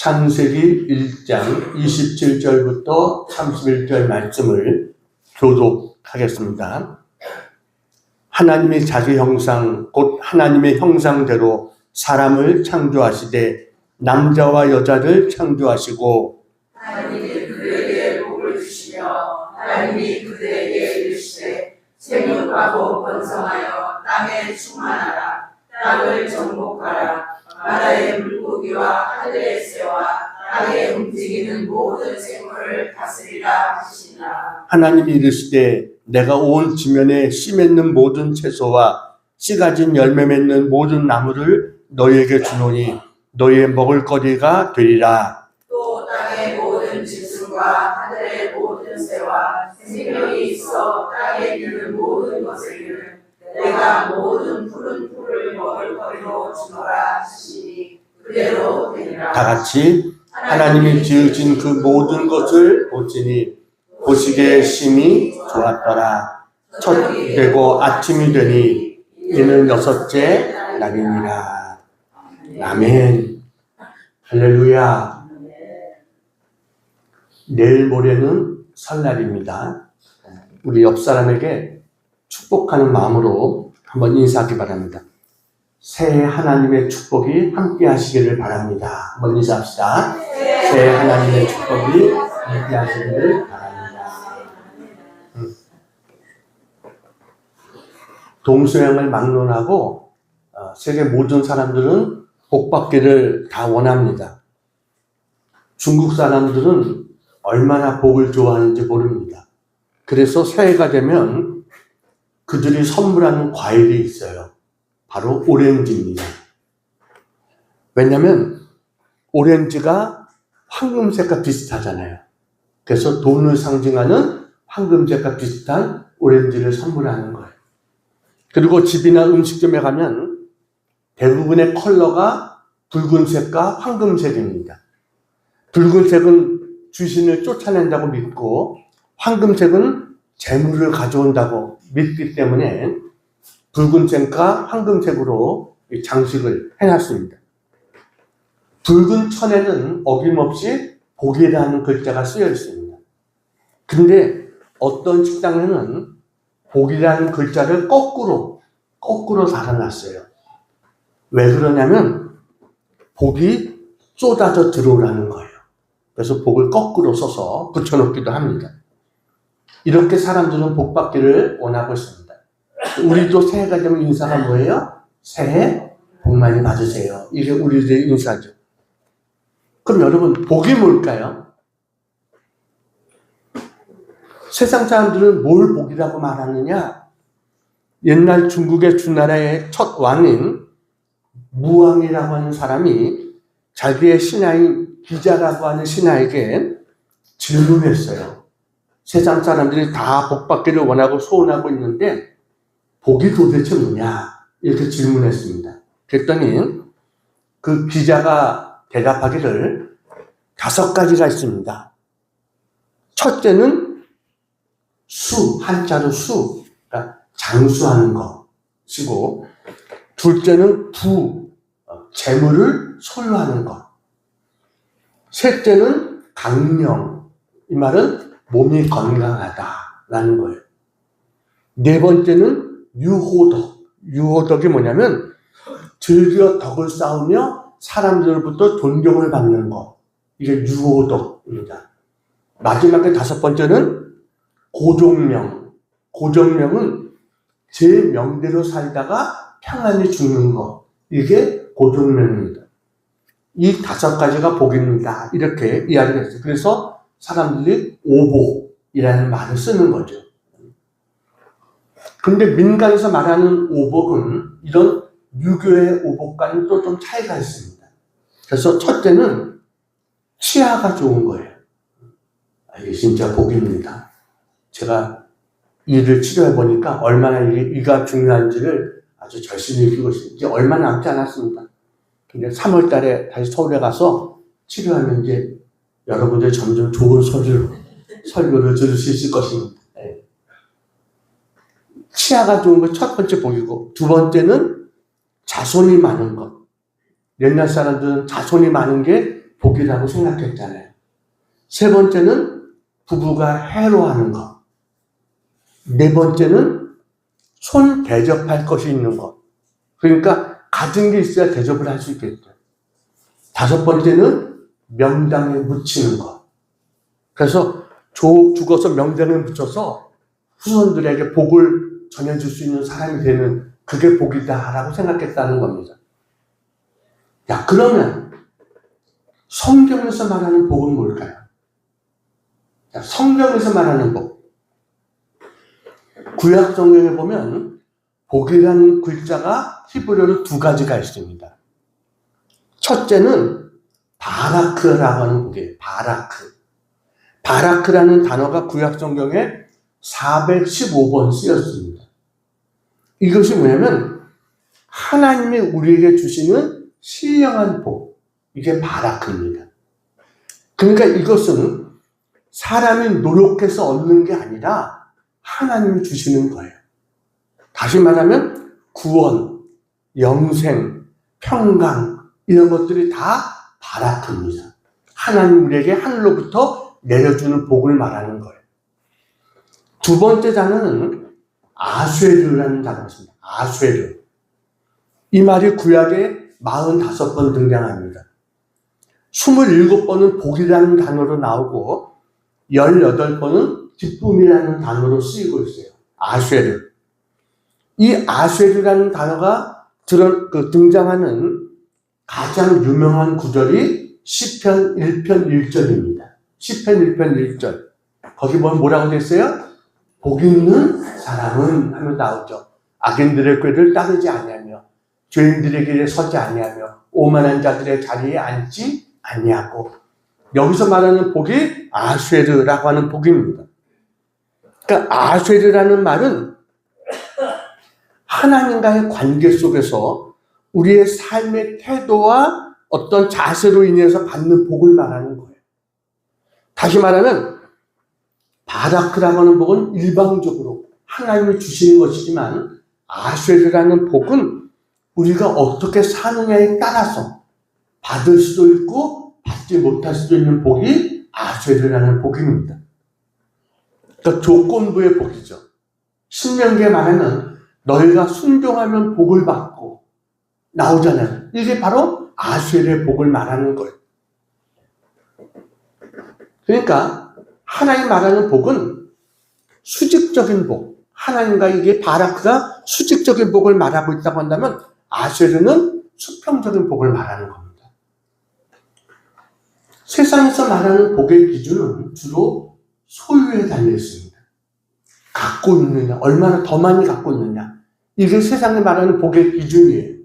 창세기 1장 27절부터 31절 말씀을 교독하겠습니다. 하나님이 자기 형상, 곧 하나님의 형상대로 사람을 창조하시되 남자와 여자를 창조하시고 하나님이 그들에게 복을 주시며 하나님이 그들에게 이르시되 생육하고 번성하여 땅에 충만하라. 땅을 정복하라. 바다의 물고기와 하늘의 새와 땅에 움직이는 모든 생물을 다스리라 하시니라. 하나님이 이르시되 내가 온 지면에 씨 맺는 모든 채소와 씨 가진 열매 맺는 모든 나무를 너희에게 주노니 너희의 먹을거리가 되리라. 또 땅의 모든 짐승과 하늘의 모든 새와 생명이 있어 땅에 기는 모든 것을 내가 모든 푸른 풀을 먹을거리로 주노라 하시니 그대로 되리라. 다 같이 하나님이 지으신 그 모든 것을 보시니 보시기에 심히 좋았더라. 첫 되고 아침이 되니 이는 여섯째 날이니라. 아멘. 할렐루야. 내일 모레는 설날입니다. 우리 옆 사람에게 축복하는 마음으로 한번 인사하기 바랍니다. 새해 하나님의 축복이 함께 하시기를 바랍니다. 한번 인사합시다. 새해 하나님의 축복이 함께 하시기를 바랍니다. 동서양을 막론하고 세계 모든 사람들은 복받기를 다 원합니다. 중국 사람들은 얼마나 복을 좋아하는지 모릅니다. 그래서 새해가 되면 그들이 선물하는 과일이 있어요. 바로 오렌지입니다. 왜냐하면 오렌지가 황금색과 비슷하잖아요. 그래서 돈을 상징하는 황금색과 비슷한 오렌지를 선물하는 거예요. 그리고 집이나 음식점에 가면 대부분의 컬러가 붉은색과 황금색입니다. 붉은색은 귀신을 쫓아낸다고 믿고 황금색은 재물을 가져온다고 믿기 때문에 붉은색과 황금색으로 장식을 해놨습니다. 붉은 천에는 어김없이 복이라는 글자가 쓰여 있습니다. 근데 어떤 식당에는 복이라는 글자를 거꾸로 달아놨어요. 왜 그러냐면 복이 쏟아져 들어오라는 거예요. 그래서 복을 거꾸로 써서 붙여놓기도 합니다. 이렇게 사람들은 복 받기를 원하고 있습니다. 우리도 새해가 되면 인사가 뭐예요? 새해 복 많이 받으세요. 이게 우리들의 인사죠. 그럼 여러분, 복이 뭘까요? 세상 사람들은 뭘 복이라고 말하느냐? 옛날 중국의 주나라의 첫 왕인 무왕이라고 하는 사람이 자기의 신하인 기자라고 하는 신하에게 질문했어요. 세상 사람들이 다 복 받기를 원하고 소원하고 있는데 복이 도대체 뭐냐? 이렇게 질문했습니다. 그랬더니 그 기자가 대답하기를 5가지가 있습니다. 첫째는 수, 한자로 수, 그러니까 장수하는 것이고, 둘째는 부, 재물을 소유하는 것. 셋째는 강령, 이 말은 몸이 건강하다라는 거예요. 네 번째는 유호덕. 유호덕이 뭐냐면 즐겨 덕을 쌓으며 사람들로부터 존경을 받는 것. 이게 유호덕입니다. 마지막에 5번째는 고종명. 고종명은 제 명대로 살다가 평안히 죽는 것. 이게 고종명입니다. 이 5가지가 복입니다. 이렇게 이야기를 했어요. 그래서 사람들이 오복이라는 말을 쓰는 거죠. 근데 민간에서 말하는 오복은 이런 유교의 오복과는 또 좀 차이가 있습니다. 그래서 첫째는 치아가 좋은 거예요. 이게 진짜 복입니다. 제가 이를 치료해 보니까 얼마나 이가 중요한지를 아주 절실히 느끼고 있어요. 이제 얼마 남지 않았습니다. 근데 3월 달에 다시 서울에 가서 치료하면 이제 여러분들 점점 좋은 설교를 들을 수 있을 것입니다. 치아가 좋은 거 첫 번째 복이고, 두 번째는 자손이 많은 것. 옛날 사람들은 자손이 많은 게 복이라고 생각했잖아요. 세 번째는 부부가 해로하는 것. 네 번째는 손 대접할 것이 있는 것. 그러니까 가진 게 있어야 대접을 할 수 있겠죠. 다섯 번째는 명당에 묻히는 것. 그래서 죽어서 명당에 묻혀서 후손들에게 복을 전해줄 수 있는 사람이 되는 그게 복이다라고 생각했다는 겁니다. 야, 그러면 성경에서 말하는 복은 뭘까요? 자, 성경에서 말하는 복. 구약 성경에 보면 복이라는 글자가 히브리어로 두 가지가 있습니다. 첫째는 바라크라고 하는 복이에요. 바라크. 바라크라는 단어가 구약 성경에 415번 쓰였습니다. 이것이 뭐냐면 하나님이 우리에게 주시는 신령한 복. 이게 바라크입니다. 그러니까 이것은 사람이 노력해서 얻는 게 아니라 하나님이 주시는 거예요. 다시 말하면 구원, 영생, 평강 이런 것들이 다 바라크입니다. 하나님 우리에게 하늘로부터 내려주는 복을 말하는 거예요. 두 번째 단어는 아쉐르라는 단어가 있습니다. 아쉐르. 이 말이 구약에 45번 등장합니다. 27번은 복이라는 단어로 나오고 18번은 기쁨이라는 단어로 쓰이고 있어요. 아쉐르. 이 아쉐르라는 단어가 등장하는 가장 유명한 구절이 시편 1편 1절입니다. 시편 1편 1절. 거기 보면 뭐라고 되어 있어요? 복 있는 사람은 하며 나오죠. 악인들의 꾀를 따르지 아니하며 죄인들의 길에 서지 아니하며 오만한 자들의 자리에 앉지 아니하고. 여기서 말하는 복이 아쉐르라고 하는 복입니다. 그러니까 아쉐르라는 말은 하나님과의 관계 속에서 우리의 삶의 태도와 어떤 자세로 인해서 받는 복을 말하는 거예요. 다시 말하면 바라크라고 하는 복은 일방적으로 하나님이 주시는 것이지만 아쉐르라는 복은 우리가 어떻게 사느냐에 따라서 받을 수도 있고 받지 못할 수도 있는 복이 아쉐르라는 복입니다. 그러니까 조건부의 복이죠. 신명기에 말하면 너희가 순종하면 복을 받고 나오잖아요. 이게 바로 아쉐르의 복을 말하는 거예요. 그러니까 하나님 말하는 복은 수직적인 복. 하나님과 이게 바라크가 수직적인 복을 말하고 있다고 한다면 아쉐르는 수평적인 복을 말하는 겁니다. 세상에서 말하는 복의 기준은 주로 소유에 달려 있습니다. 갖고 있느냐, 얼마나 더 많이 갖고 있느냐. 이게 세상에 말하는 복의 기준이에요.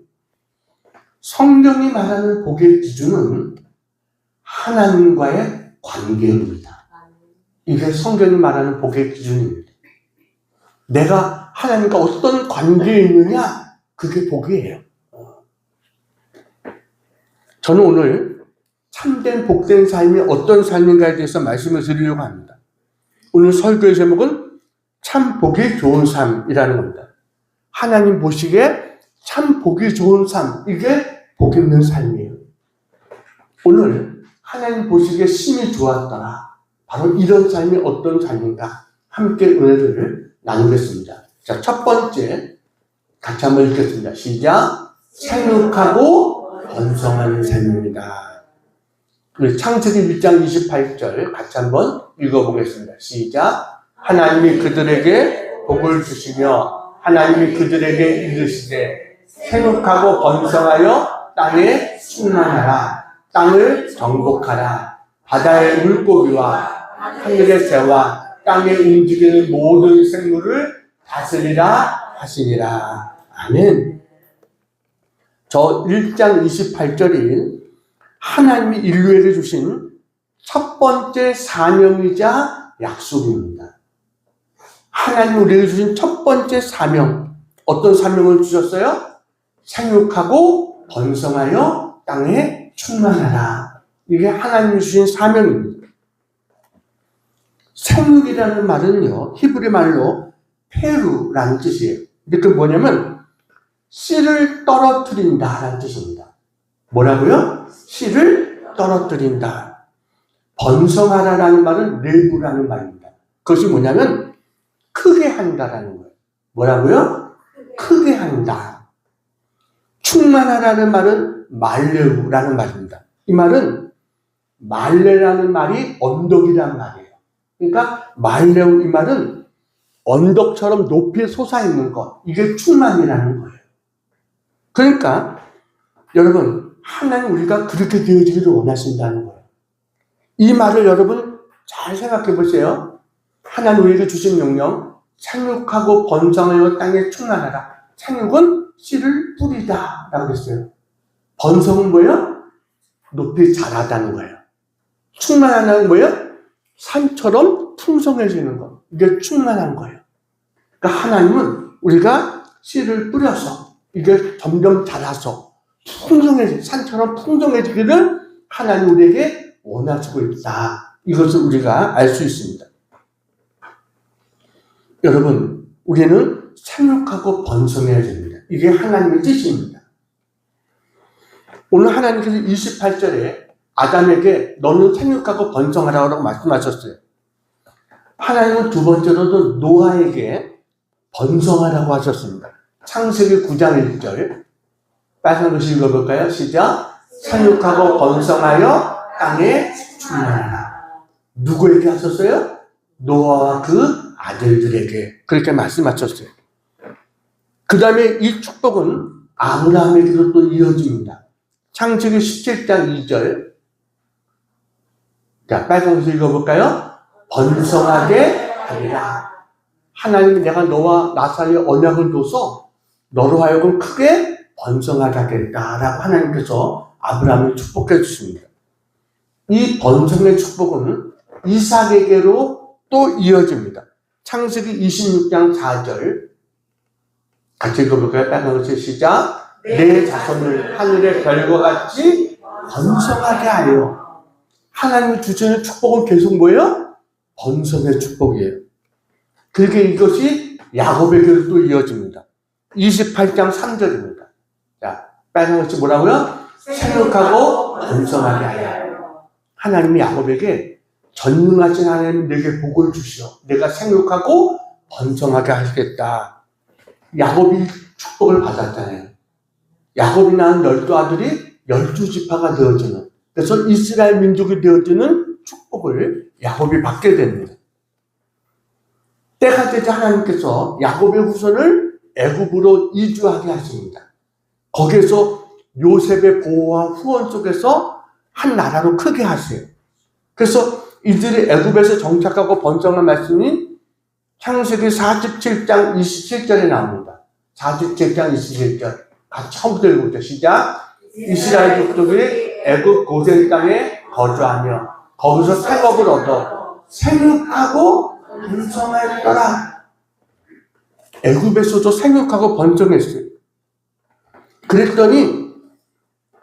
성경이 말하는 복의 기준은 하나님과의 관계입니다. 이게 성경이 말하는 복의 기준입니다. 내가 하나님과 어떤 관계에 있느냐, 그게 복이에요. 저는 오늘 참된 복된 삶이 어떤 삶인가에 대해서 말씀을 드리려고 합니다. 오늘 설교의 제목은 참 보기 좋은 삶이라는 겁니다. 하나님 보시기에 참 보기 좋은 삶, 이게 복 있는 삶이에요. 오늘 하나님 보시기에 심히 좋았더라. 바로 이런 삶이 어떤 삶인가 함께 은혜를 나누겠습니다. 자, 첫 번째 같이 한번 읽겠습니다. 시작. 생육하고 번성하는 삶입니다. 우리 창세기 1장 28절 같이 한번 읽어보겠습니다. 시작. 하나님이 그들에게 복을 주시며 하나님이 그들에게 이르시되 생육하고 번성하여 땅에 충만하라. 땅을 정복하라. 바다의 물고기와 하늘의 새와 땅에 움직이는 모든 생물을 다스리라 하시니라. 아멘. 저 1장 28절인 하나님이 인류에게 주신 첫 번째 사명이자 약속입니다. 하나님이 우리에게 주신 첫 번째 사명. 어떤 사명을 주셨어요? 생육하고 번성하여 땅에 충만하라. 이게 하나님이 주신 사명입니다. 생육이라는 말은요, 히브리 말로 페루라는 뜻이에요. 이게 뭐냐면 씨를 떨어뜨린다라는 뜻입니다. 뭐라고요? 씨를 떨어뜨린다. 번성하라라는 말은 내부라는 말입니다. 그것이 뭐냐면 크게 한다라는 거예요. 뭐라고요? 크게 한다. 충만하라는 말은 말레우라는 말입니다. 이 말은 말레라는 말이 언덕이란 말이에요. 그러니까 말레우 이 말은 언덕처럼 높이 솟아있는 것. 이게 충만이라는 거예요. 그러니까 여러분 하나님 우리가 그렇게 되어지기를 원하신다는 거예요. 이 말을 여러분 잘 생각해 보세요. 하나님 우리에게 주신 명령 생육하고 번성하여 땅에 충만하라. 생육은 씨를 뿌리다 라고 했어요. 번성은 뭐예요? 높이 자라다는 거예요. 충만하다는 뭐예요? 산처럼 풍성해지는 것. 이게 충만한 거예요. 그러니까 하나님은 우리가 씨를 뿌려서 이게 점점 자라서 풍성해지, 산처럼 풍성해지기를 하나님 우리에게 원하시고 있다. 이것을 우리가 알 수 있습니다. 여러분, 우리는 생육하고 번성해야 됩니다. 이게 하나님의 뜻입니다. 오늘 하나님께서 28절에 아담에게 너는 생육하고 번성하라고 말씀하셨어요. 하나님은 두 번째로도 노아에게 번성하라고 하셨습니다. 창세기 9장 1절 빨간 글씨 읽어볼까요? 시작. 생육하고 번성하여 땅에 충만하라. 누구에게 하셨어요? 노아와 그 아들들에게 그렇게 말씀하셨어요. 그 다음에 이 축복은 아브라함에게도 또 이어집니다. 창세기 17장 2절 자, 빨간 글씨 읽어볼까요? 번성하게 하리라. 하나님이 내가 너와 나 사이에 언약을 둬서 너로 하여금 크게 번성하게 하겠다라고 하나님께서 아브라함을 축복해 주십니다. 이 번성의 축복은 이삭에게로 또 이어집니다. 창세기 26장 4절 같이 읽어볼까요? 빨간 글씨 시작. 내 자손을 하늘의 별과 같이 번성하게 하여. 하나님이 주시는 축복은 계속 뭐예요? 번성의 축복이에요. 그렇게 이것이 야곱에게로 또 이어집니다. 28장 3절입니다. 자, 빨간 글씨 뭐라고요? 생육하고 번성하게 하여. 하나님이 야곱에게 전능하신 하나님 내게 복을 주시오. 내가 생육하고 번성하게 하시겠다. 야곱이 축복을 받았잖아요. 야곱이 낳은 12아들이 12지파가 되어지는, 그래서 이스라엘 민족이 되어지는 축복을 야곱이 받게 됩니다. 때가 되자 하나님께서 야곱의 후손을 애굽으로 이주하게 하십니다. 거기에서 요셉의 보호와 후원 속에서 한 나라로 크게 하세요. 그래서 이들이 애굽에서 정착하고 번성한 말씀이 창세기 47장 27절에 나옵니다. 47장 27절 같이 처음부터 읽어보죠. 시작. 이스라엘 족속이 애굽 고센 땅에 거주하며 거기서 생업을 얻어 생육하고 번성했더라. 애굽에서도 생육하고 번성했어요. 그랬더니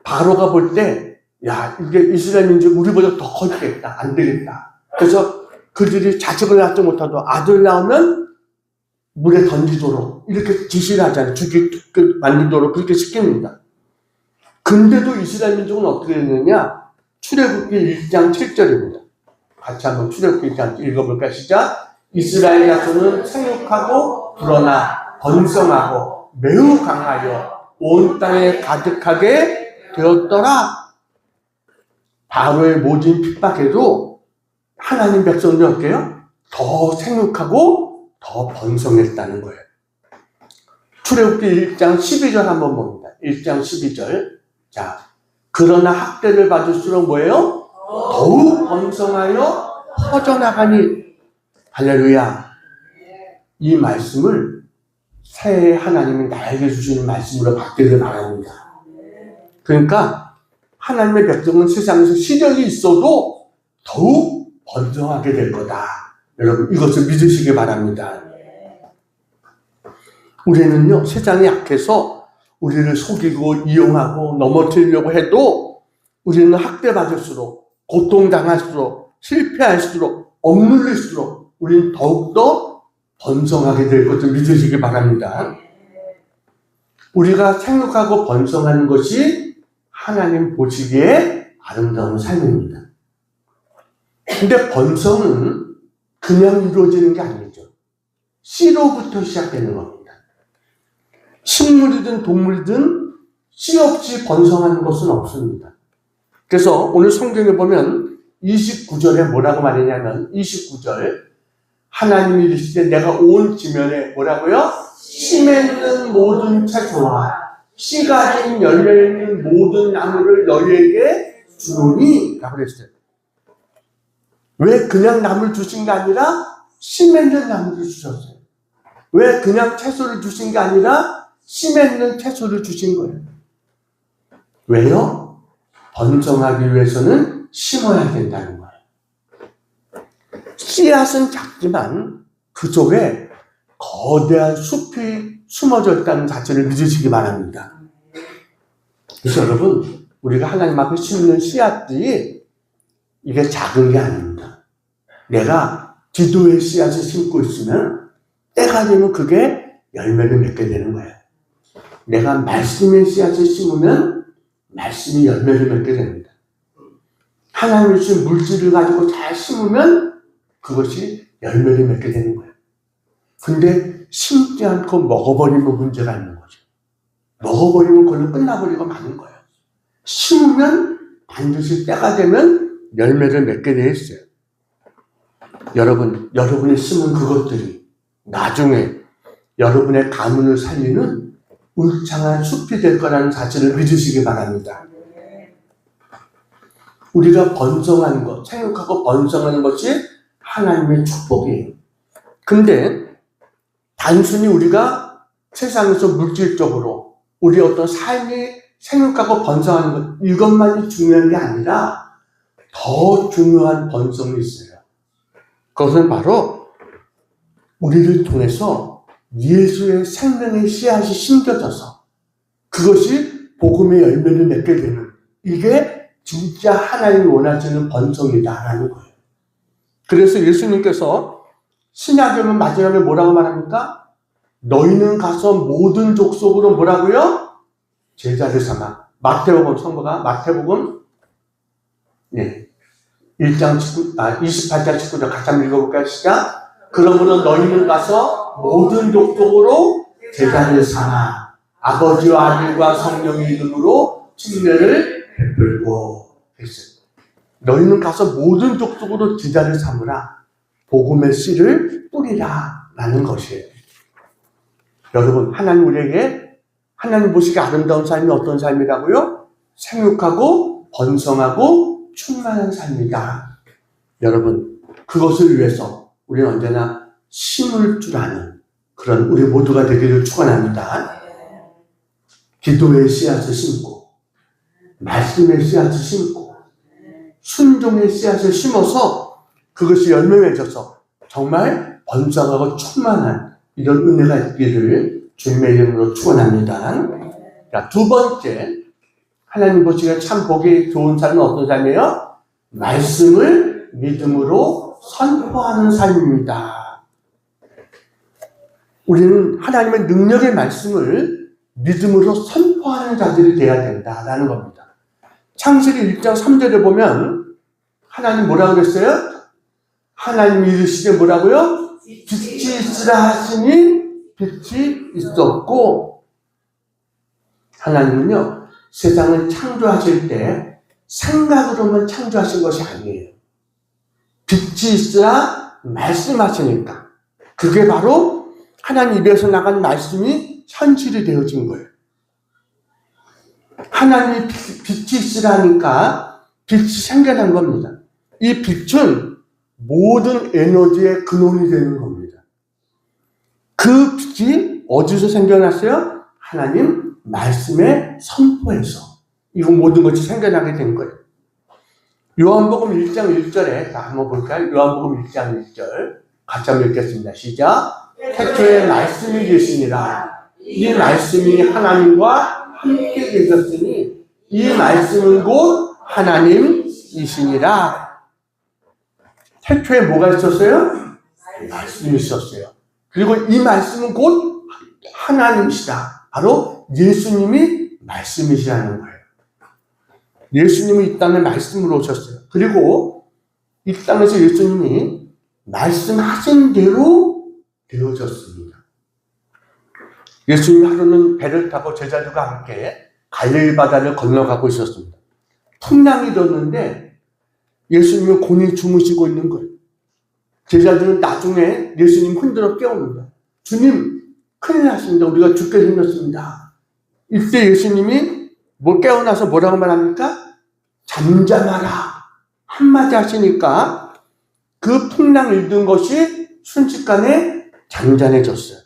바로가 볼 때 야, 이게 이스라엘 민족 우리보다 더 커지겠다. 안 되겠다. 그래서 그들이 자식을 낳지 못하도 아들 낳으면 물에 던지도록 이렇게 지시를 하잖아요. 만들도록 그렇게 시킵니다. 근데도 이스라엘 민족은 어떻게 됐느냐? 출애굽기 1장 7절입니다. 같이 한번 출애굽기 1장 읽어볼까요? 시작. 이스라엘 자손은 생육하고 불어나 번성하고 매우 강하여 온 땅에 가득하게 되었더라. 바로의 모진 핍박에도 하나님 백성들 어때요? 더 생육하고 더 번성했다는 거예요. 출애굽기 1장 12절 한번 봅니다. 1장 12절. 자, 그러나 학대를 받을수록 뭐예요? 더욱 번성하여 퍼져나가니. 할렐루야. 이 말씀을 새해 하나님이 나에게 주시는 말씀으로 받기를 바랍니다. 그러니까 하나님의 백성은 세상에서 시련이 있어도 더욱 번성하게 될 거다. 여러분 이것을 믿으시기 바랍니다. 우리는요 세상이 약해서 우리를 속이고 이용하고 넘어뜨리려고 해도 우리는 학대받을수록 고통당할수록 실패할수록 억눌릴수록 우리는 더욱더 번성하게 될 것을 믿으시기 바랍니다. 우리가 생육하고 번성하는 것이 하나님 보시기에 아름다운 삶입니다. 근데 번성은 그냥 이루어지는 게 아니죠. 씨로부터 시작되는 겁니다. 식물이든 동물이든 씨 없이 번성하는 것은 없습니다. 그래서 오늘 성경에 보면 29절에 뭐라고 말했냐면 29절 하나님이 이르시되 내가 온 지면에 뭐라고요? 씨 맺는 모든 채소와 씨 가진 열매 있는 모든 나무를 너희에게 주노니 라고 그랬어요. 왜 그냥 나무를 주신 게 아니라 씨 맺는 나무를 주셨어요. 왜 그냥 채소를 주신 게 아니라 씨 맺는 채소를 주신 거예요. 왜요? 번성하기 위해서는 심어야 된다는 거예요. 씨앗은 작지만 그 속에 거대한 숲이 숨어져 있다는 자체를 믿으시기 바랍니다. 그래서 여러분, 우리가 하나님 앞에 심는 씨앗들이 이게 작은 게 아닙니다. 내가 기도의 씨앗을 심고 있으면 때가 되면 그게 열매를 맺게 되는 거예요. 내가 말씀의 씨앗을 심으면 말씀이 열매를 맺게 됩니다. 하나님이 주신 물질을 가지고 잘 심으면 그것이 열매를 맺게 되는 거예요. 근데 심지 않고 먹어버리면 문제가 있는 거죠. 먹어버리면 그걸로 끝나버리고 마는 거예요. 심으면 반드시 때가 되면 열매를 맺게 되어 있어요. 여러분이 심은 그것들이 나중에 여러분의 가문을 살리는 울창한 숲이 될 거라는 사실을 믿으시기 바랍니다. 우리가 번성하는 것, 생육하고 번성하는 것이 하나님의 축복이에요. 근데 단순히 우리가 세상에서 물질적으로 우리 어떤 삶이 생육하고 번성하는 것, 이것만이 중요한 게 아니라 더 중요한 번성이 있어요. 그것은 바로 우리를 통해서 예수의 생명의 씨앗이 심겨져서 그것이 복음의 열매를 맺게 되는, 이게 진짜 하나님이 원하시는 번성이다라는 거예요. 그래서 예수님께서 신약에 보면 마지막에 뭐라고 말합니까? 너희는 가서 모든 족속으로 뭐라고요? 제자를 삼아. 마태복음 성부가 마태복음 28장 19절 같이 한번 읽어볼까요? 시작. 그러므로 너희는 가서 모든 족속으로 제자를 삼아 아버지와 아들과 성령의 이름으로 침례를 베풀고 했어요. 너희는 가서 모든 족속으로 제자를 삼으라. 복음의 씨를 뿌리라 라는 것이에요. 여러분, 하나님 보시기에 아름다운 삶이 어떤 삶이라고요? 생육하고 번성하고 충만한 삶이다. 여러분, 그것을 위해서 우리는 언제나 심을 줄 아는 그런 우리 모두가 되기를 축원합니다. 기도의 씨앗을 심고 말씀의 씨앗을 심고 순종의 씨앗을 심어서 그것이 열매 맺어서 정말 번성하고 충만한 이런 은혜가 있기를 주님의 이름으로 축원합니다. 두 번째, 하나님 보시기에 참 보기 좋은 삶은 어떤 삶이에요? 말씀을 믿음으로 선포하는 삶입니다. 우리는 하나님의 능력의 말씀을 믿음으로 선포하는 자들이 되어야 된다라는 겁니다. 창세기 1장 3절에 보면 하나님 뭐라고 그랬어요? 하나님이 이르시되 뭐라고요? 빛이 있으라 하시니 빛이 있었고, 하나님은요 세상을 창조하실 때 생각으로만 창조하신 것이 아니에요. 빛이 있으라 말씀하시니까 그게 바로 하나님 입에서 나간 말씀이 현실이 되어진 거예요. 하나님이 빛이 있으라니까 빛이 생겨난 겁니다. 이 빛은 모든 에너지의 근원이 되는 겁니다. 그 빛이 어디서 생겨났어요? 하나님 말씀의 선포에서 이거 모든 것이 생겨나게 된 거예요. 요한복음 1장 1절에 한번 볼까요? 요한복음 1장 1절 같이 한번 읽겠습니다. 시작. 태초에 말씀이 계시니라. 이 말씀이 하나님과 함께 계셨으니 이 말씀은 곧 하나님이시니라. 태초에 뭐가 있었어요? 말씀이 있었어요. 그리고 이 말씀은 곧 하나님이시다. 바로 예수님이 말씀이시라는 거예요. 예수님은 이 땅에 말씀으로 오셨어요. 그리고 이 땅에서 예수님이 말씀하신 대로 되어졌습니다. 예수님이 하루는 배를 타고 제자들과 함께 갈릴리 바다를 건너가고 있었습니다. 풍랑이 일었는데 예수님은 곤히 주무시고 있는 거예요. 제자들은 나중에 예수님 흔들어 깨웁니다. 주님, 큰일 났습니다. 우리가 죽게 생겼습니다. 이때 예수님이 깨어나서 뭐라고 말합니까? 잠잠하라. 한마디 하시니까 그 풍랑 일던 것이 순식간에 잔잔해졌어요.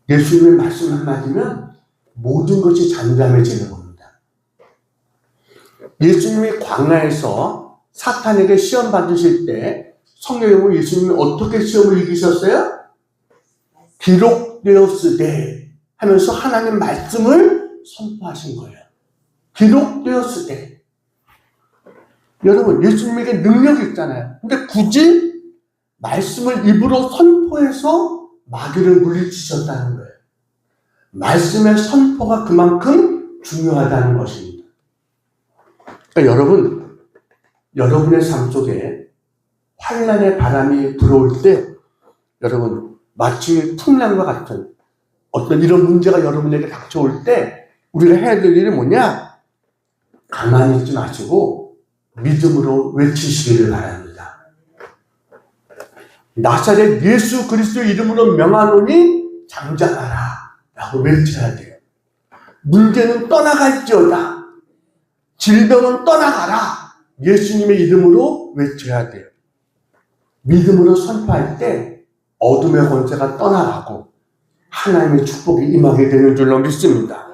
예수님의 말씀 한마디면 모든 것이 잠잠해지는 겁니다. 예수님이 광야에서 사탄에게 시험 받으실 때 성경에 보면 예수님이 어떻게 시험을 이기셨어요? 기록되었으되 하면서 하나님 말씀을 선포하신 거예요. 기록되었으되. 여러분, 예수님에게 능력이 있잖아요. 근데 굳이 말씀을 입으로 선포해서 마귀를 물리치셨다는 거예요. 말씀의 선포가 그만큼 중요하다는 것입니다. 그러니까 여러분의 삶 속에 환란의 바람이 불어올 때 여러분 마치 풍랑과 같은 어떤 이런 문제가 여러분에게 닥쳐올 때 우리가 해야 될 일이 뭐냐? 가만히 있지 마시고 믿음으로 외치시기를 바랍니다. 나사렛 예수 그리스도의 이름으로 명하노니 잠잠하라 라고 외쳐야 돼요. 문제는 떠나갈지어다. 질병은 떠나가라. 예수님의 이름으로 외쳐야 돼요. 믿음으로 선포할 때 어둠의 권세가 떠나가고 하나님의 축복이 임하게 되는 줄로 믿습니다.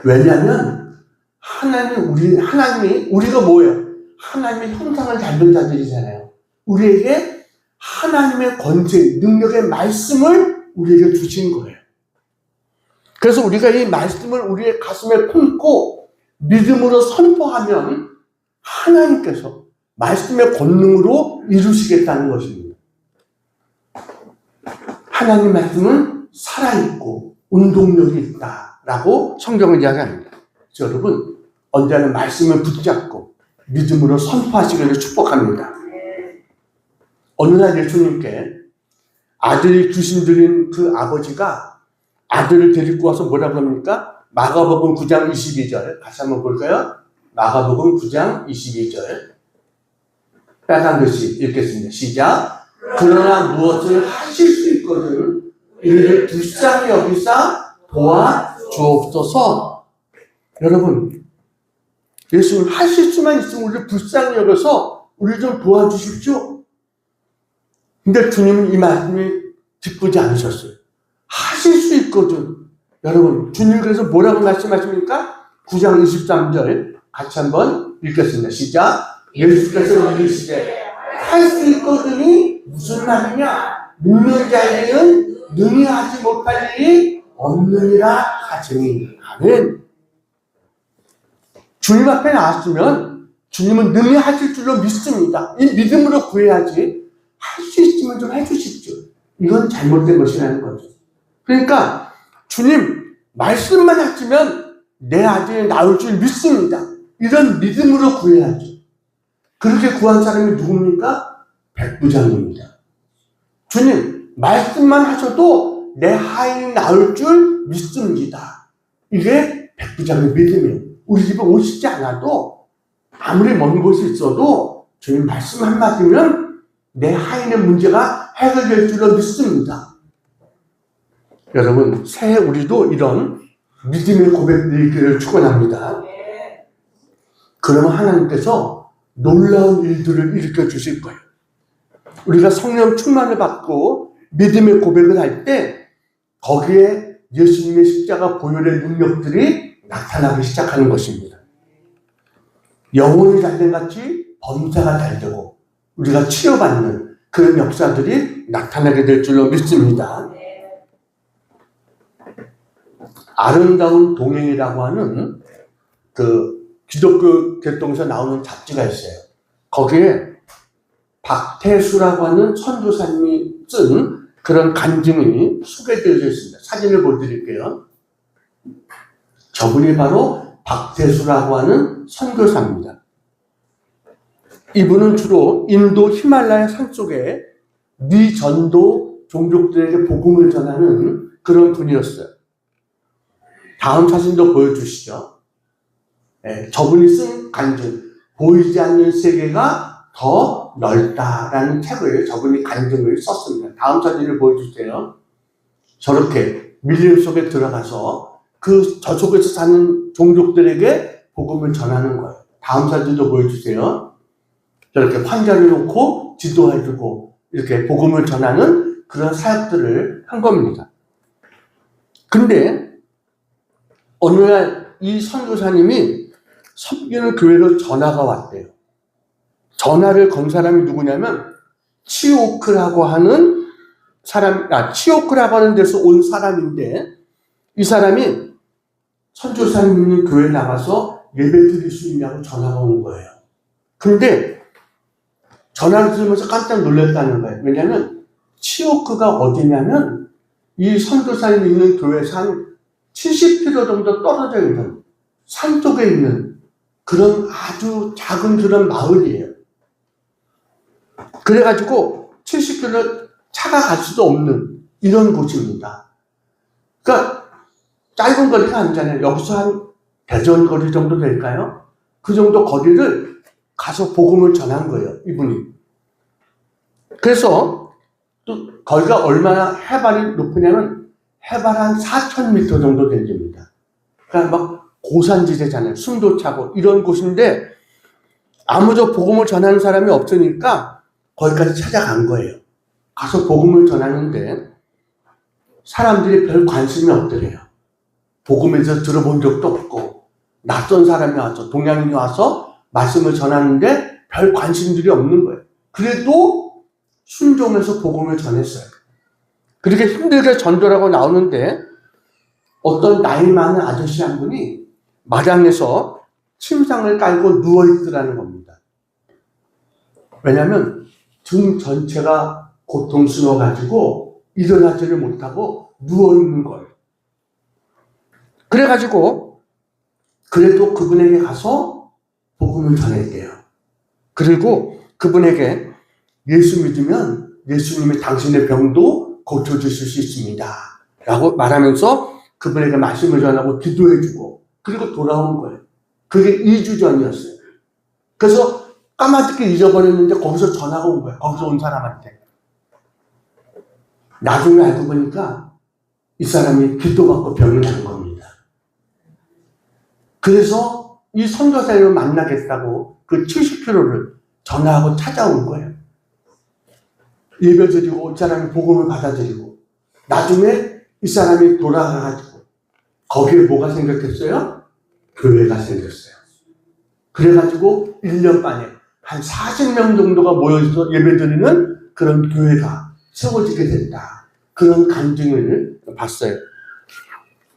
왜냐하면 하나님이 우리가 뭐예요? 하나님의 형상을 닮은 자들이잖아요. 우리에게 하나님의 권세, 능력의 말씀을 우리에게 주신 거예요. 그래서 우리가 이 말씀을 우리의 가슴에 품고 믿음으로 선포하면 하나님께서 말씀의 권능으로 이루시겠다는 것입니다. 하나님 말씀은 살아있고 운동력이 있다라고 성경은 이야기합니다. 그래서 여러분 언제나 말씀을 붙잡고 믿음으로 선포하시기를 축복합니다. 어느 날 예수님께 아들이 귀신들인 그 아버지가 아들을 데리고 와서 뭐라고 합니까? 마가복음 9장 22절 같이 한번 볼까요? 마가복음 9장 22절 빨간 글씨 읽겠습니다. 시작. 그러나 무엇을 하실 수 있거든 이를 불쌍히 여기사 도와 주옵소서. 여러분 예수님 하실 수만 있으면 우리를 불쌍히 여겨서 우리 좀 도와주십시오. 근데 주님은 이 말씀이 기쁘지 않으셨어요. 하실 수 있거든. 여러분 주님 그래서 뭐라고 말씀하십니까? 9장 23절 같이 한번 읽겠습니다. 시작. 예수께서 이르시되 할 수 있거든이 무슨 말이냐? 믿는 자에게는 능히 하지 못할 일이 없느니라 하시니 하는. 주님 앞에 나왔으면 주님은 능히 하실 줄로 믿습니다. 이 믿음으로 구해야지 할 수 있으면 좀 해주십시오. 이건 잘못된 것이라는 거죠. 그러니까 주님 말씀만 하시면 내 아들이 나올 줄 믿습니다. 이런 믿음으로 구해야죠. 그렇게 구한 사람이 누굽니까? 백부장입니다. 주님 말씀만 하셔도 내 하인이 나올 줄 믿습니다. 이게 백부장의 믿음이에요. 우리 집에 오시지 않아도 아무리 먼 곳에 있어도 주님 말씀 한마디면 내 하인의 문제가 해결될 줄로 믿습니다. 여러분 새해 우리도 이런 믿음의 고백들이 있기를 축원합니다. 그러면 하나님께서 놀라운 일들을 일으켜 주실 거예요. 우리가 성령 충만을 받고 믿음의 고백을 할 때 거기에 예수님의 십자가 보혈의 능력들이 나타나기 시작하는 것입니다. 영혼이 잘된 같이 범사가 잘되고 우리가 치료받는 그런 역사들이 나타나게 될 줄로 믿습니다. 아름다운 동행이라고 하는 그 기독교 개통에서 나오는 잡지가 있어요. 거기에 박태수라고 하는 선교사님이 쓴 그런 간증이 소개되어 있습니다. 사진을 보여드릴게요. 저분이 바로 박대수라고 하는 선교사입니다. 이분은 주로 인도 히말라야 산속에 미전도 종족들에게 복음을 전하는 그런 분이었어요. 다음 사진도 보여주시죠. 네, 저분이 쓴 간증, 보이지 않는 세계가 더 넓다라는 책을 저분이 간증을 썼습니다. 다음 사진을 보여주세요. 저렇게 밀림 속에 들어가서 저속에서 사는 종족들에게 복음을 전하는 거예요. 다음 사진도 보여주세요. 저렇게 환자를 놓고 지도해주고 이렇게 복음을 전하는 그런 사역들을 한 겁니다. 근데 어느 날 이 선교사님이 섬기는 교회로 전화가 왔대요. 전화를 건 사람이 누구냐면 치오크라고 하는 치오크라고 하는 데서 온 사람인데, 이 사람이 선교사님 있는 교회에 나가서 예배 드릴 수 있냐고 전화가 온 거예요. 근데 전화를 들으면서 깜짝 놀랐다는 거예요. 왜냐하면 치오크가 어디냐면 이 선교사님 있는 교회에서 한 70km 정도 떨어져 있는 산 쪽에 있는 그런 아주 작은 그런 마을이에요. 그래가지고 70km 차가 갈 수도 없는 이런 곳입니다. 그러니까 짧은 거리가 아니잖아요. 여기서 한 대전 거리 정도 될까요? 그 정도 거리를 가서 복음을 전한 거예요, 이분이. 그래서 또 거기가 얼마나 해발이 높으냐면 해발 한 4,000m 정도 됩니다. 그러니까 막 고산지대잖아요. 숨도 차고 이런 곳인데 아무도 복음을 전하는 사람이 없으니까 거기까지 찾아간 거예요. 가서 복음을 전하는데 사람들이 별 관심이 없더래요. 복음에서 들어본 적도 없고 낯선 사람이 와서, 동양인이 와서 말씀을 전하는데 별 관심들이 없는 거예요. 그래도 순종해서 복음을 전했어요. 그렇게 힘들게 전도하고 나오는데 어떤 나이 많은 아저씨 한 분이 마당에서 침상을 깔고 누워있더라는 겁니다. 왜냐하면 등 전체가 고통스러워가지고 일어나지를 못하고 누워있는 거예요. 그래가지고 그래도 그분에게 가서 복음을 전했대요. 그리고 그분에게 예수 믿으면 예수님이 당신의 병도 고쳐주실 수 있습니다 라고 말하면서 그분에게 말씀을 전하고 기도해주고 그리고 돌아온 거예요. 그게 2주 전이었어요. 그래서 까마득히 잊어버렸는데 거기서 전화가 온 거예요. 거기서 온 사람한테. 나중에 알고 보니까 이 사람이 기도받고 병이 난 겁니다. 그래서 이 선교사님을 만나겠다고 그 70km를 전화하고 찾아온 거예요. 예배드리고 이 사람이 복음을 받아들이고 나중에 이 사람이 돌아가가지고 거기에 뭐가 생겼겠어요? 교회가 생겼어요. 그래가지고 1년 만에 한 40명 정도가 모여서 예배드리는 그런 교회가 세워지게 됐다. 그런 간증을 봤어요.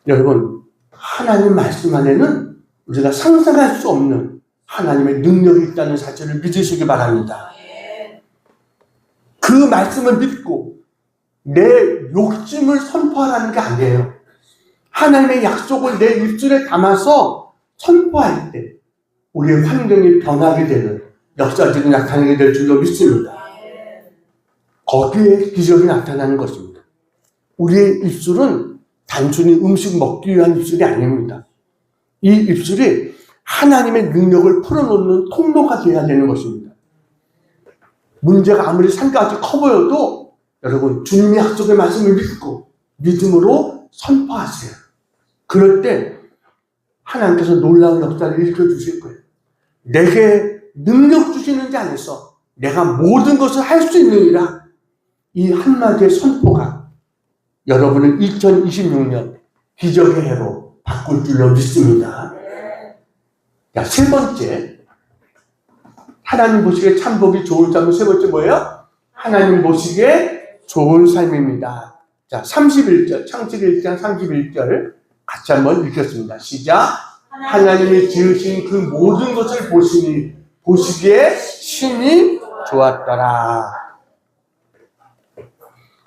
여러분, 하나님 말씀 안에는 우리가 상상할 수 없는 하나님의 능력이 있다는 사실을 믿으시기 바랍니다. 그 말씀을 믿고 내 욕심을 선포하라는 게 아니에요. 하나님의 약속을 내 입술에 담아서 선포할 때 우리의 환경이 변하게 되는 역사적인 나타나게 될 줄로 믿습니다. 거기에 기적이 나타나는 것입니다. 우리의 입술은 단순히 음식 먹기 위한 입술이 아닙니다. 이 입술이 하나님의 능력을 풀어놓는 통로가 되어야 되는 것입니다. 문제가 아무리 산까지 커 보여도 여러분 주님의 약속의 말씀을 믿고 믿음으로 선포하세요. 그럴 때 하나님께서 놀라운 역사를 일으켜 주실 거예요. 내게 능력 주시는 자 안에서 내가 모든 것을 할 수 있느니라. 이 한마디의 선포가 여러분은 2026년 기적의 해로 바꿀 줄로 믿습니다. 자, 세 번째, 하나님 보시기에 참 보기 좋은 삶은 세 번째 뭐예요? 하나님 보시기에 좋은 삶입니다. 자, 31절, 창세기 1장 31절 같이 한번 읽겠습니다. 시작. 하나님이 지으신 그 모든 것을 보시기에 심히 좋았더라.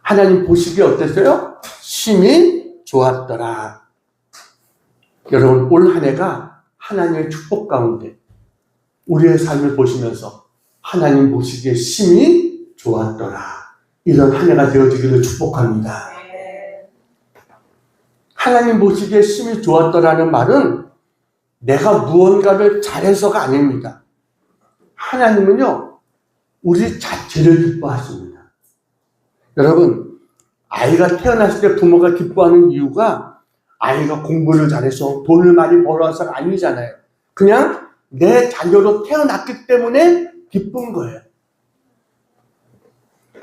하나님 보시기에 어땠어요? 심히 좋았더라. 여러분, 올 한 해가 하나님의 축복 가운데 우리의 삶을 보시면서 하나님 보시기에 심히 좋았더라. 이런 한 해가 되어지기를 축복합니다. 하나님 보시기에 심히 좋았더라는 말은 내가 무언가를 잘해서가 아닙니다. 하나님은요, 우리 자체를 기뻐하십니다. 여러분, 아이가 태어났을 때 부모가 기뻐하는 이유가 아이가 공부를 잘해서 돈을 많이 벌어서가 아니잖아요. 그냥 내 자녀로 태어났기 때문에 기쁜 거예요.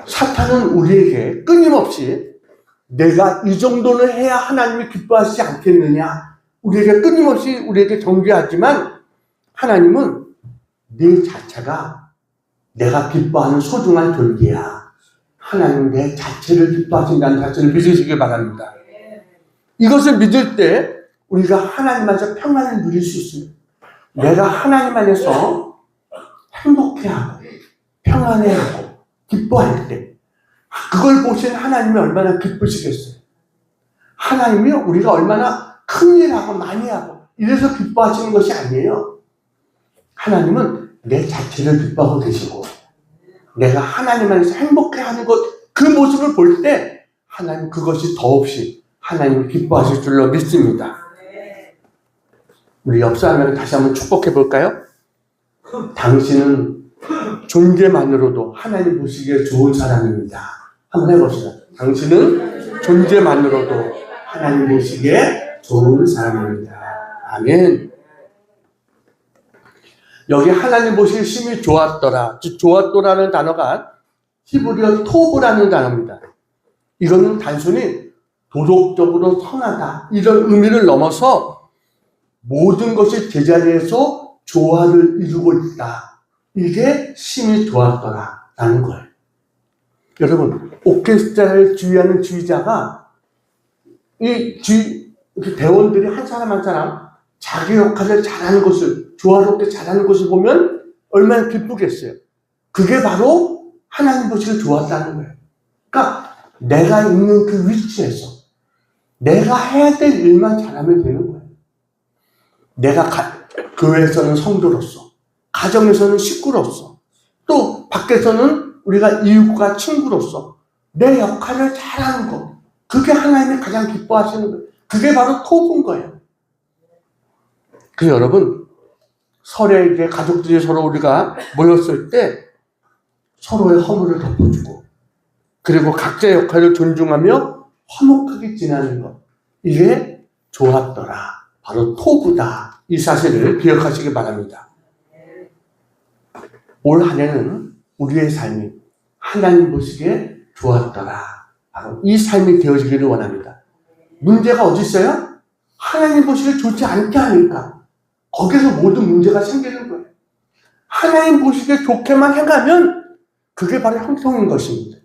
사탄은 우리에게 끊임없이 내가 이 정도는 해야 하나님이 기뻐하시지 않겠느냐, 우리에게 끊임없이 우리에게 정죄하지만 하나님은 네 자체가 내가 기뻐하는 소중한 존재야. 하나님 내 자체를 기뻐하신다는 자체를 믿으시기 바랍니다. 이것을 믿을 때 우리가 하나님 안에서 평안을 누릴 수 있습니다. 내가 하나님 안에서 행복해하고 평안해하고 기뻐할 때 그걸 보신 하나님이 얼마나 기쁘시겠어요. 하나님이 우리가 얼마나 큰일하고 많이 하고 이래서 기뻐하시는 것이 아니에요. 하나님은 내 자체를 기뻐하고 계시고 내가 하나님 안에서 행복해하는 것, 그 모습을 볼 때 하나님 그것이 더없이 하나님이 기뻐하실 줄로 믿습니다. 우리 옆 사람에게 다시 한번 축복해 볼까요? 당신은 존재만으로도 하나님 보시기에 좋은 사람입니다. 한번 해봅시다. 당신은 존재만으로도 하나님 보시기에 좋은 사람입니다. 아멘. 여기 하나님 보시기에 심히 좋았더라. 즉 좋았더라는 단어가 히브리어 토브라는 단어입니다. 이거는 단순히 도덕적으로 선하다 이런 의미를 넘어서 모든 것이 제자리에서 조화를 이루고 있다. 이게 심히 좋았더라 라는 거예요. 여러분, 오케스트라를 지휘하는 지휘자가 대원들이 한 사람 한 사람 자기 역할을 잘하는 것을, 조화롭게 잘하는 것을 보면 얼마나 기쁘겠어요. 그게 바로 하나님 보시기에 좋았다는 거예요. 그러니까 내가 있는 그 위치에서 내가 해야 될 일만 잘하면 되는 거예요. 내가 교회에서는 성도로서, 가정에서는 식구로서, 또 밖에서는 우리가 이웃과 친구로서 내 역할을 잘하는 것, 그게 하나님이 가장 기뻐하시는 거예요. 그게 바로 토부인 거예요. 그래서 여러분, 설에 이제 가족들이 서로 우리가 모였을 때 서로의 허물을 덮어주고, 그리고 각자의 역할을 존중하며 화목하게 지내는 것, 이게 좋았더라. 바로 토부다. 이 사실을 기억하시기 바랍니다. 올 한 해는 우리의 삶이 하나님 보시기에 좋았더라. 바로 이 삶이 되어지기를 원합니다. 문제가 어디 있어요? 하나님 보시기에 좋지 않게 하니까 거기서 모든 문제가 생기는 거예요. 하나님 보시기에 좋게만 해가면 그게 바로 형통인 것입니다.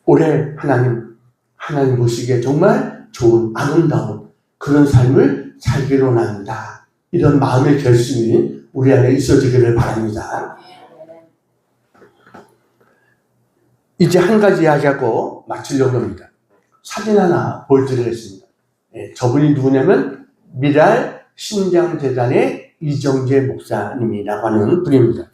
올해 하나님 보시기에 정말 좋은, 아름다운 그런 삶을 살기를 원합니다. 이런 마음의 결심이 우리 안에 있어지기를 바랍니다. 이제 한 가지 이야기하고 마치려고 합니다. 사진 하나 보여드리겠습니다. 저분이 누구냐면 미랄 심장재단의 이정재 목사님이라고 하는 분입니다.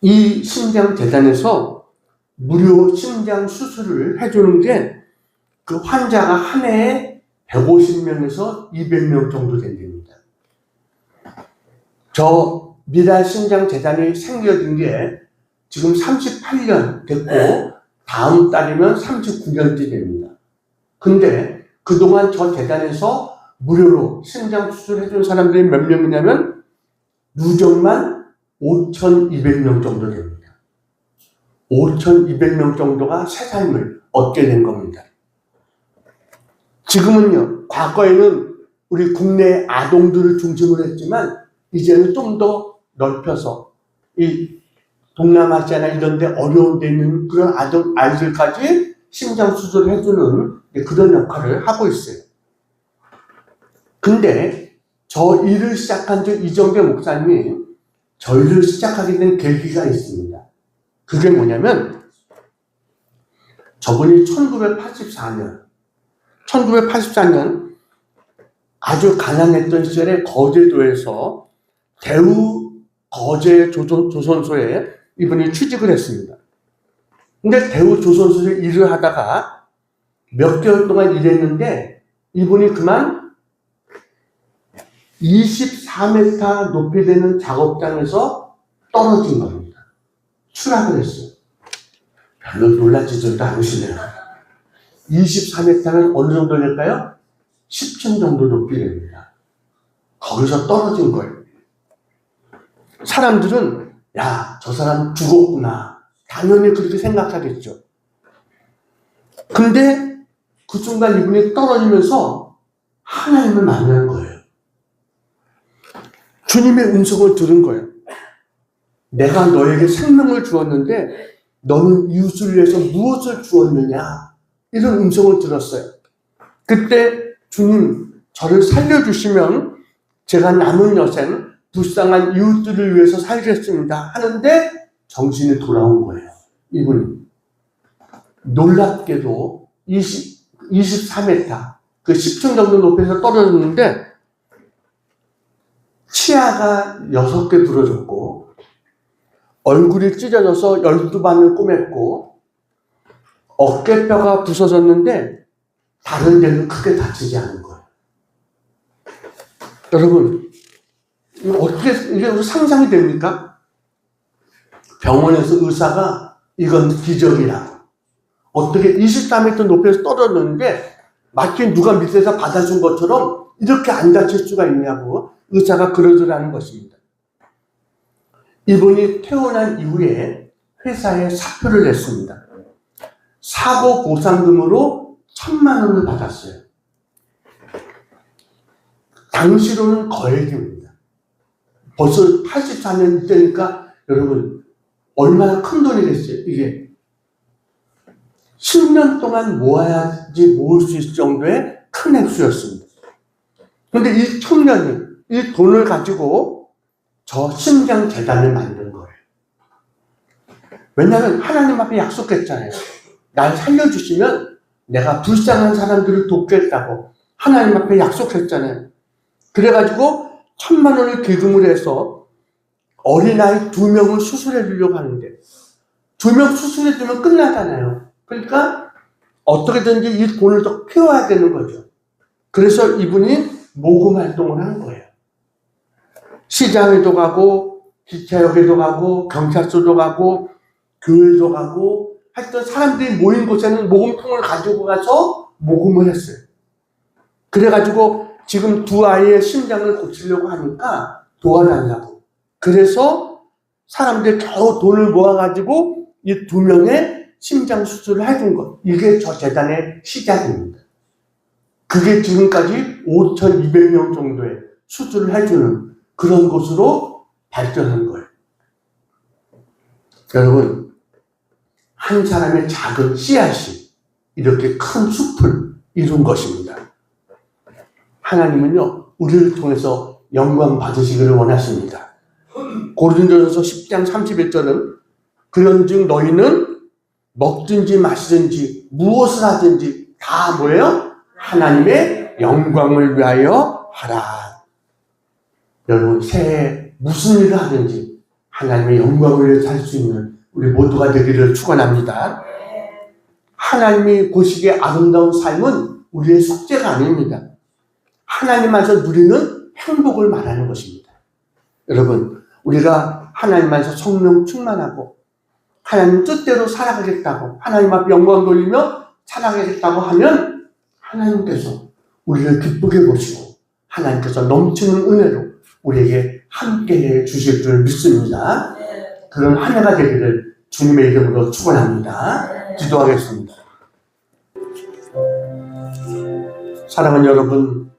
이 심장재단에서 무료 심장 수술을 해주는 게 그 환자가 한 해에 150명에서 200명 정도 된답니다. 저 미랄 심장재단이 생겨진 게 지금 38년 됐고 다음 달이면 39년째 됩니다. 근데 그동안 저 재단에서 무료로 심장 수술을 해준 사람들이 몇 명이냐면 누적만 5,200명 정도 됩니다. 5,200명 정도가 새 삶을 얻게 된 겁니다. 지금은요, 과거에는 우리 국내 아동들을 중심으로 했지만 이제는 좀 더 넓혀서 이 동남아시아나 이런 데 어려운 데 있는 그런 아이들까지 심장 수술을 해주는 그런 역할을 하고 있어요. 근데 저 일을 시작한 이정재 목사님이 저 일을 시작하게 된 계기가 있습니다. 그게 뭐냐면 저분이 1984년 아주 가난했던 시절에 거제도에서 대우 거제 조선소에 이분이 취직을 했습니다. 근데 대우 조선소에서 일을 하다가 몇 개월 동안 일했는데 이분이 그만 24m 높이 되는 작업장에서 떨어진 겁니다. 추락을 했어요. 별로 놀라지도 않으시네요. 24m는 어느 정도 될까요? 10층 정도 높이 됩니다. 거기서 떨어진 거예요. 사람들은 야, 저 사람 죽었구나. 당연히 그렇게 생각하겠죠. 근데 그 순간 이분이 떨어지면서 하나님을 만난 거예요. 주님의 음성을 들은 거예요. 내가 너에게 생명을 주었는데 너는 이웃을 위해서 무엇을 주었느냐? 이런 음성을 들었어요. 그때 주님, 저를 살려주시면 제가 남은 여생 불쌍한 이웃들을 위해서 살겠습니다 하는데 정신이 돌아온 거예요. 이분이. 놀랍게도 24m, 그 10층 정도 높이에서 떨어졌는데 치아가 6개 부러졌고 얼굴이 찢어져서 12반을 꼬맸고 어깨뼈가 부서졌는데 다른 데는 크게 다치지 않은 거예요. 여러분, 이거 어떻게, 이게 상상이 됩니까? 병원에서 의사가 이건 기적이라. 어떻게 24m 높이에서 떨어졌는데 마치 누가 밑에서 받아준 것처럼 이렇게 안 다칠 수가 있냐고 의사가 그러더라는 것입니다. 이분이 퇴원한 이후에 회사에 사표를 냈습니다. 사고 보상금으로 1,000만 원을 받았어요. 당시로는 거액입니다. 벌써 84년 때니까 여러분 얼마나 큰 돈이겠어요. 이게 10년 동안 모아야지 모을 수 있을 정도의 큰 액수였습니다. 그런데 이 청년이 이 돈을 가지고 저 심장재단을 만든 거예요. 왜냐하면 하나님 앞에 약속했잖아요. 날 살려주시면 내가 불쌍한 사람들을 돕겠다고 하나님 앞에 약속했잖아요. 그래가지고 1,000만 원을 기금을 해서 어린아이 2명을 수술해 주려고 하는데 2명 수술해 주면 끝나잖아요. 그러니까 어떻게든지 이 돈을 더 키워야 되는 거죠. 그래서 이분이 모금 활동을 한 거예요. 시장에도 가고 기차역에도 가고 경찰서도 가고 교회도 가고 하여튼 사람들이 모인 곳에는 모금통을 가지고 가서 모금을 했어요. 그래가지고 지금 2 아이의 심장을 고치려고 하니까 도와달라고. 그래서 사람들이 겨우 돈을 모아가지고 이 2명의 심장 수술을 해준 것. 이게 저 재단의 시작입니다. 그게 지금까지 5,200명 정도의 수술을 해주는 그런 곳으로 발전한 거예요. 여러분, 한 사람의 작은 씨앗이 이렇게 큰 숲을 이룬 것입니다. 하나님은요, 우리를 통해서 영광 받으시기를 원하십니다. 고린도전서 10장 31절은 그런즉 너희는 먹든지 마시든지 무엇을 하든지 다 뭐예요? 하나님의 영광을 위하여 하라. 여러분, 새해 무슨 일을 하든지 하나님의 영광을 위해서 할 수 있는 우리 모두가 되기를 축원합니다. 하나님이 보시기에 아름다운 삶은 우리의 숙제가 아닙니다. 하나님 안에서 누리는 행복을 말하는 것입니다. 여러분, 우리가 하나님 안에서 성령 충만하고 하나님 뜻대로 살아가겠다고 하나님 앞에 영광 돌리며 살아가겠다고 하면 하나님께서 우리를 기쁘게 보시고 하나님께서 넘치는 은혜로 우리에게 함께해 주실 줄 믿습니다. 그런 한 해가 되기를 주님의 이름으로 축원합니다. 기도하겠습니다. 사랑하는 여러분,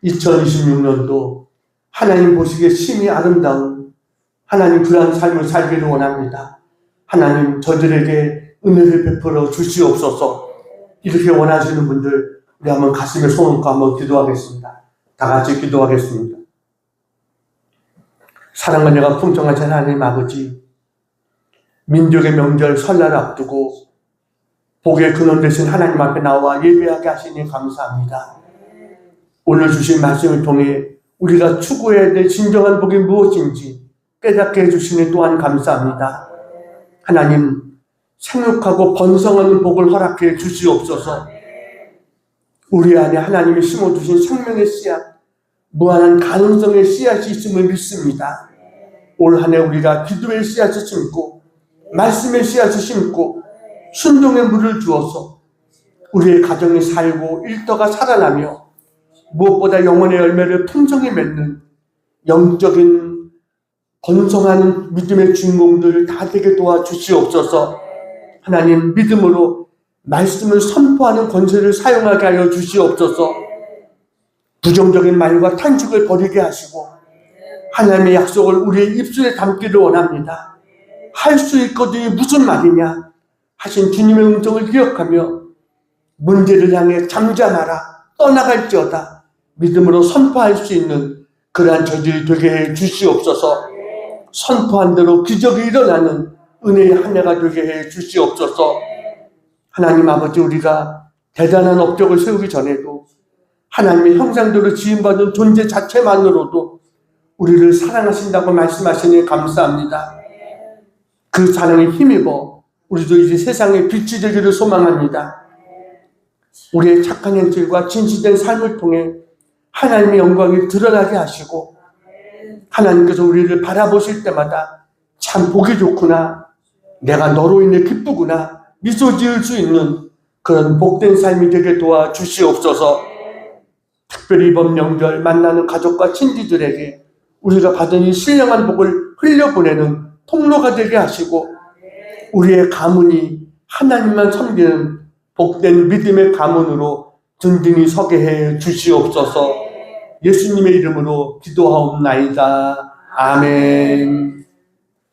2026년도 하나님 보시기에 심히 아름다운 하나님 그런 삶을 살기를 원합니다. 하나님 저들에게 은혜를 베풀어 주시옵소서. 이렇게 원하시는 분들 우리 한번 가슴에 손 얹고 한번 기도하겠습니다. 다 같이 기도하겠습니다. 사랑과 내가 풍성하신 하나님 아버지, 민족의 명절 설날을 앞두고 복의 근원 되신 하나님 앞에 나와 예배하게 하시니 감사합니다. 오늘 주신 말씀을 통해 우리가 추구해야 될 진정한 복이 무엇인지 깨닫게 해주시니 또한 감사합니다. 하나님, 생육하고 번성하는 복을 허락해 주시옵소서. 우리 안에 하나님이 심어주신 생명의 씨앗, 무한한 가능성의 씨앗이 있음을 믿습니다. 올 한 해 우리가 기도의 씨앗을 심고 말씀의 씨앗을 심고 순종의 물을 주어서 우리의 가정이 살고 일터가 살아나며 무엇보다 영혼의 열매를 풍성히 맺는 영적인 번성하는 믿음의 주인공들 다 되게 도와주시옵소서. 하나님, 믿음으로 말씀을 선포하는 권세를 사용하게 하여 주시옵소서. 부정적인 말과 탄식을 버리게 하시고 하나님의 약속을 우리의 입술에 담기를 원합니다. 할 수 있거든이 무슨 말이냐 하신 주님의 음성을 기억하며 문제를 향해 잠잠하라 떠나갈지어다 믿음으로 선포할 수 있는 그러한 저질이 되게 해 주시옵소서. 선포한 대로 기적이 일어나는 은혜의 한 해가 되게 해 주시옵소서. 하나님 아버지, 우리가 대단한 업적을 세우기 전에도 하나님의 형상대로 지음받은 존재 자체만으로도 우리를 사랑하신다고 말씀하시니 감사합니다. 그 사랑에 힘입어 우리도 이제 세상의 빛이 되기를 소망합니다. 우리의 착한 행실과 진실된 삶을 통해 하나님의 영광이 드러나게 하시고 하나님께서 우리를 바라보실 때마다 참 보기 좋구나, 내가 너로 인해 기쁘구나 미소 지을 수 있는 그런 복된 삶이 되게 도와주시옵소서. 특별히 이번 명절 만나는 가족과 친지들에게 우리가 받은 이 신령한 복을 흘려보내는 통로가 되게 하시고 우리의 가문이 하나님만 섬기는 복된 믿음의 가문으로 든든히 서게 해 주시옵소서. 예수님의 이름으로 기도하옵나이다. 아멘.